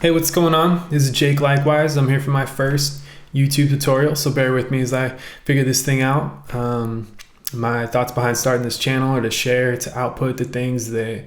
Hey, what's going on? This is Jake likewise. I'm here for my first YouTube tutorial, so bear with me as I figure this thing out. My thoughts behind starting this channel are to share, to output the things that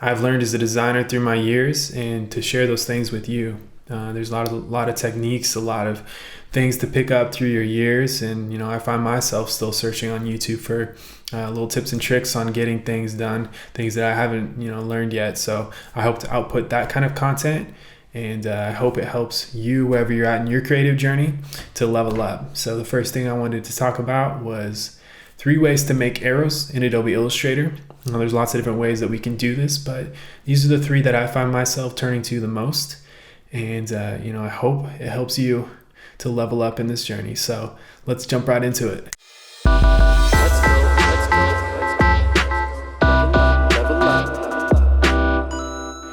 I've learned as a designer through my years and to share those things with you. There's a lot of techniques, a lot of things to pick up through your years, and I find myself still searching on YouTube for little tips and tricks on getting things done, things that I haven't learned yet. So I hope to output that kind of content, and I hope it helps you wherever you're at in your creative journey to level up. So the first thing I wanted to talk about was 3 ways to make arrows in Adobe Illustrator. Now, there's lots of different ways that we can do this, but these are the 3 that I find myself turning to the most. And I hope it helps you to level up in this journey. So let's jump right into it.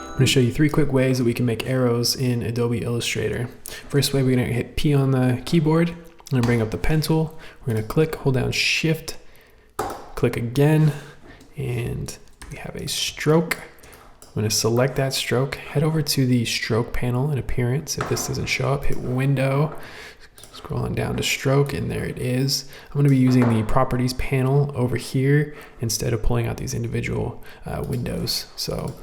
I'm going to show you 3 quick ways that we can make arrows in Adobe Illustrator. First way, we're going to hit P on the keyboard. I'm going to bring up the pen tool. We're going to click, hold down Shift, click again, and we have a stroke. I'm going to select that stroke, head over to the stroke panel in Appearance. If this doesn't show up, hit Window, scrolling down to Stroke, and there it is. I'm going to be using the Properties panel over here instead of pulling out these individual windows. So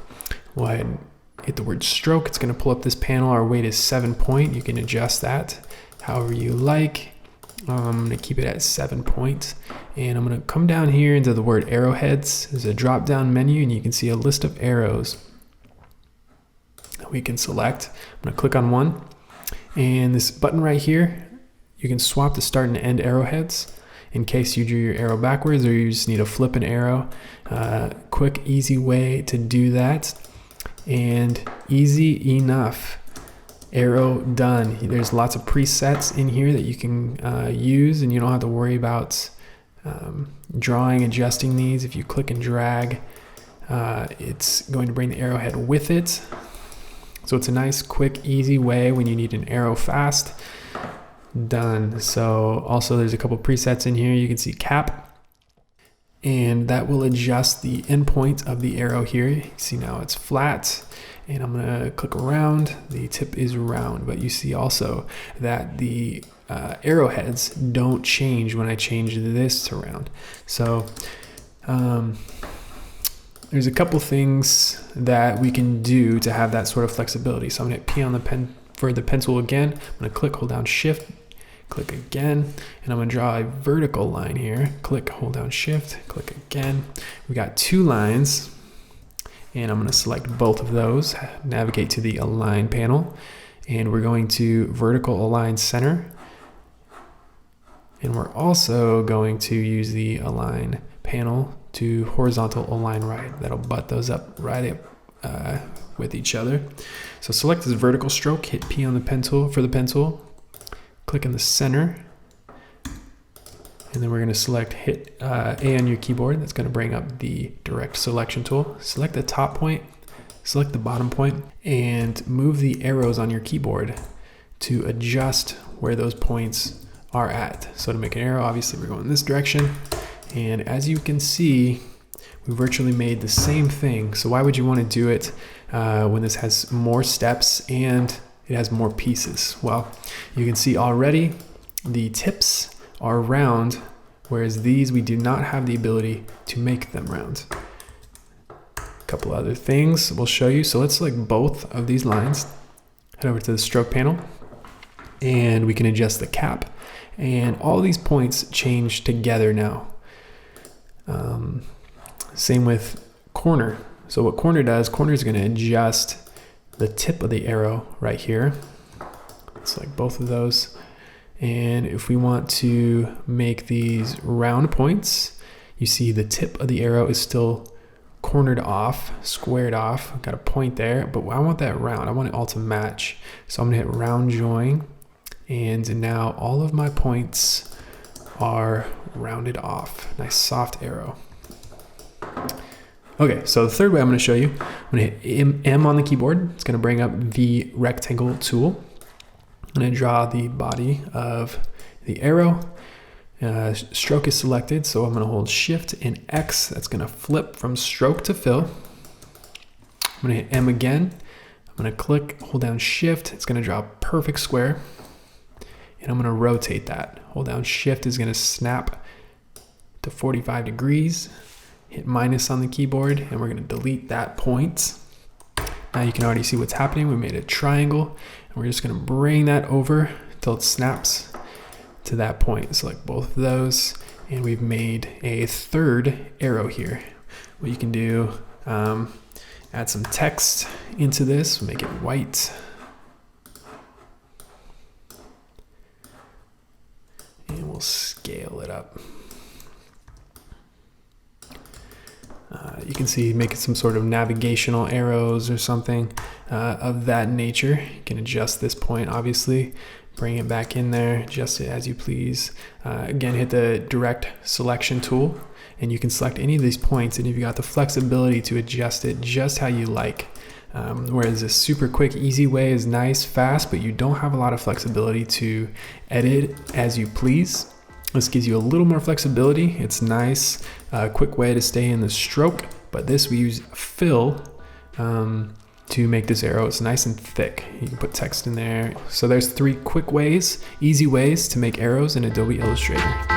we'll ahead and hit the word stroke. It's going to pull up this panel. Our weight is 7 point. You can adjust that however you like. I'm going to keep it at 7 point. And I'm going to come down here into the word arrowheads. There's a drop down menu and you can see a list of arrows that we can select. I'm going to click on one. And this button right here, you can swap the start and end arrowheads in case you drew your arrow backwards or you just need to flip an arrow. Quick, easy way to do that. And easy enough. Arrow done. There's lots of presets in here that you can use, and you don't have to worry about drawing, adjusting these. If you click and drag, it's going to bring the arrowhead with it. So it's a nice, quick, easy way when you need an arrow fast. Done. So also there's a couple presets in here. You can see cap, and that will adjust the endpoint of the arrow here. You see now it's flat, and I'm gonna click around. The tip is round, but you see also that the arrowheads don't change when I change this to round. So there's a couple things that we can do to have that sort of flexibility. So I'm gonna hit P on the pen for the pencil again. I'm gonna click, hold down Shift, click again, and I'm gonna draw a vertical line here. Click, hold down Shift, click again. We got 2 lines, and I'm gonna select both of those, navigate to the Align panel, and we're going to Vertical Align Center. And we're also going to use the Align panel to Horizontal Align Right. That'll butt those up right up with each other. So select this vertical stroke, hit P on the pen tool for the pen tool, click in the center, and then we're going to select hit A on your keyboard. That's going to bring up the direct selection tool. Select the top point, select the bottom point, and move the arrows on your keyboard to adjust where those points are at. So to make an arrow, obviously we're going in this direction. And as you can see, we virtually made the same thing. So why would you want to do it when this has more steps and it has more pieces? Well, you can see already the tips are round, whereas these we do not have the ability to make them round. A couple other things we'll show you. So let's select both of these lines, head over to the stroke panel, and we can adjust the cap. And all these points change together now. Same with corner. So what corner does, corner is going to adjust the tip of the arrow right here. Select both of those. And if we want to make these round points, you see the tip of the arrow is still cornered off, squared off. I've got a point there, but I want that round. I want it all to match. So I'm going to hit round join. And now all of my points are rounded off. Nice soft arrow. Okay, so the third way I'm going to show you, I'm going to hit M on the keyboard. It's going to bring up the rectangle tool. I'm going to draw the body of the arrow. Stroke is selected, so I'm going to hold Shift and X. That's going to flip from stroke to fill. I'm going to hit M again. I'm gonna click, hold down shift, it's gonna draw a perfect square. And I'm gonna rotate that. Hold down shift is gonna snap to 45 degrees. Hit minus on the keyboard and we're gonna delete that point. Now you can already see what's happening. We made a triangle and we're just gonna bring that over until it snaps to that point. Select both of those and we've made a third arrow here. What you can do, add some text into this, make it white. And we'll scale it up. You can see making some sort of navigational arrows or something of that nature. You can adjust this point, obviously, bring it back in there, adjust it as you please. Again, hit the direct selection tool and you can select any of these points and you've got the flexibility to adjust it just how you like. Whereas this super quick, easy way is nice, fast, but you don't have a lot of flexibility to edit as you please. This gives you a little more flexibility. It's nice, quick way to stay in the stroke, but this we use fill to make this arrow. It's nice and thick. You can put text in there. So there's 3 quick ways, easy ways to make arrows in Adobe Illustrator.